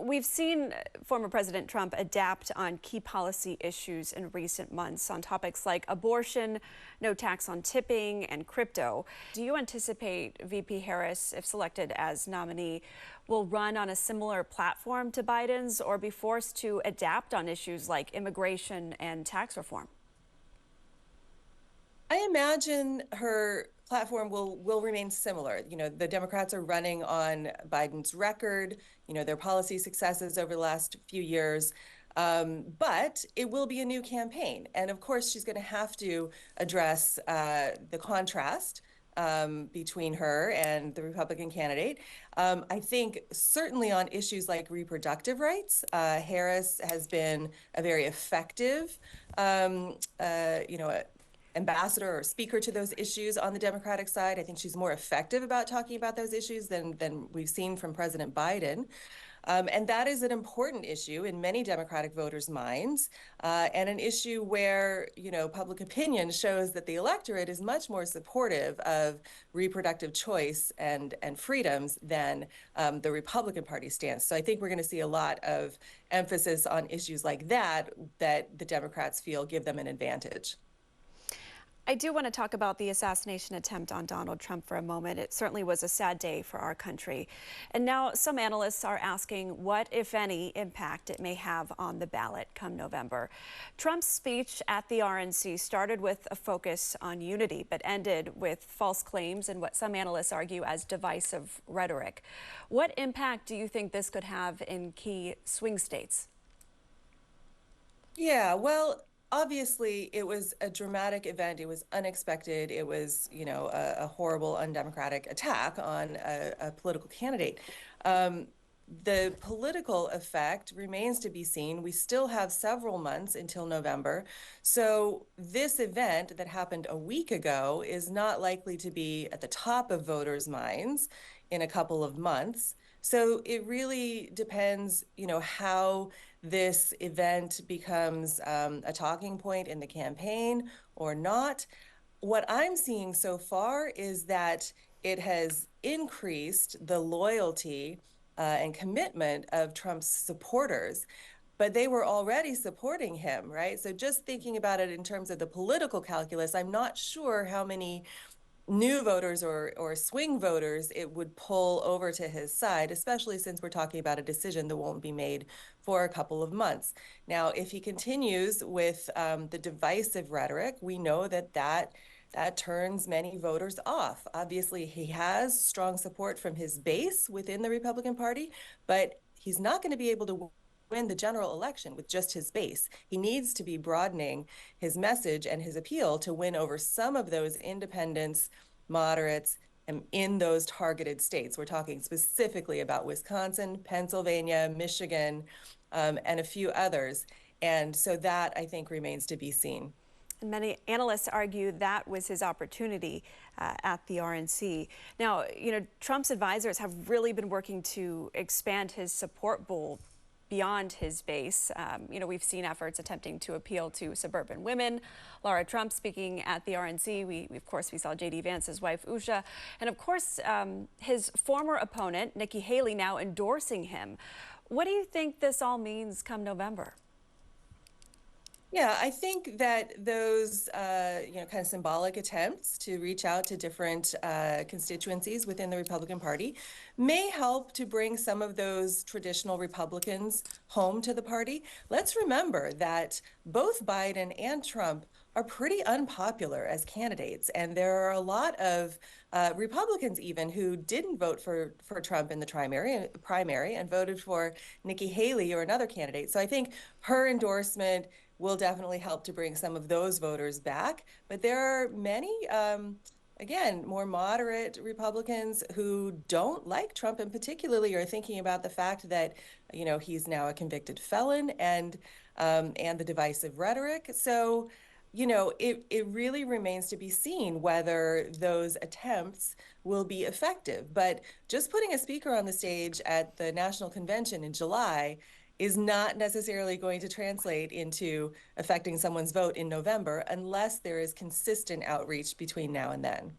We've seen former President Trump adapt on key policy issues in recent months on topics like abortion, no tax on tipping, and crypto. Do you anticipate VP Harris, if selected as nominee, will run on a similar platform to Biden's or be forced to adapt on issues like immigration and tax reform? I imagine her platform will remain similar. The Democrats are running on Biden's record, their policy successes over the last few years. But it will be a new campaign. And of course, she's going to have to address the contrast between her and the Republican candidate. I think certainly on issues like reproductive rights, Harris has been a very effective, ambassador or speaker to those issues on the Democratic side. I think she's more effective about talking about those issues than we've seen from President Biden. And that is an important issue in many Democratic voters' minds, and an issue where, public opinion shows that the electorate is much more supportive of reproductive choice and freedoms than the Republican Party stance. So I think we're going to see a lot of emphasis on issues like that the Democrats feel give them an advantage. I do want to talk about the assassination attempt on Donald Trump for a moment. It certainly was a sad day for our country. And now some analysts are asking what, if any, impact it may have on the ballot come November. Trump's speech at the RNC started with a focus on unity, but ended with false claims and what some analysts argue as divisive rhetoric. What impact do you think this could have in key swing states? Yeah, well, obviously, it was a dramatic event. It was unexpected. It was, a horrible, undemocratic attack on a political candidate. The political effect remains to be seen. We still have several months until November. So this event that happened a week ago is not likely to be at the top of voters' minds in a couple of months. So it really depends, how this event becomes a talking point in the campaign or not. What I'm seeing so far is that it has increased the loyalty and commitment of Trump's supporters, but they were already supporting him, right? So just thinking about it in terms of the political calculus, I'm not sure how many new voters or swing voters it would pull over to his side, especially since we're talking about a decision that won't be made for a couple of months. Now, if he continues with the divisive rhetoric, we know that turns many voters off. Obviously, he has strong support from his base within the Republican Party, but he's not going to be able to win the general election with just his base. He needs to be broadening his message and his appeal to win over some of those independents, moderates, and in those targeted states. We're talking specifically about Wisconsin, Pennsylvania, Michigan, and a few others. And so that, I think, remains to be seen. Many analysts argue that was his opportunity at the RNC. Now, Trump's advisors have really been working to expand his support pool beyond his base. We've seen efforts attempting to appeal to suburban women. Laura Trump speaking at the RNC. Of course, we saw J.D. Vance's wife, Usha. And of course, his former opponent, Nikki Haley, now endorsing him. What do you think this all means come November? Yeah, I think that those, kind of symbolic attempts to reach out to different constituencies within the Republican Party may help to bring some of those traditional Republicans home to the party. Let's remember that both Biden and Trump are pretty unpopular as candidates, and there are a lot of Republicans even who didn't vote for Trump in the primary and voted for Nikki Haley or another candidate. So I think her endorsement will definitely help to bring some of those voters back. But there are many, again, more moderate Republicans who don't like Trump and particularly are thinking about the fact that, he's now a convicted felon and the divisive rhetoric. So, it really remains to be seen whether those attempts will be effective. But just putting a speaker on the stage at the National Convention in July is not necessarily going to translate into affecting someone's vote in November unless there is consistent outreach between now and then.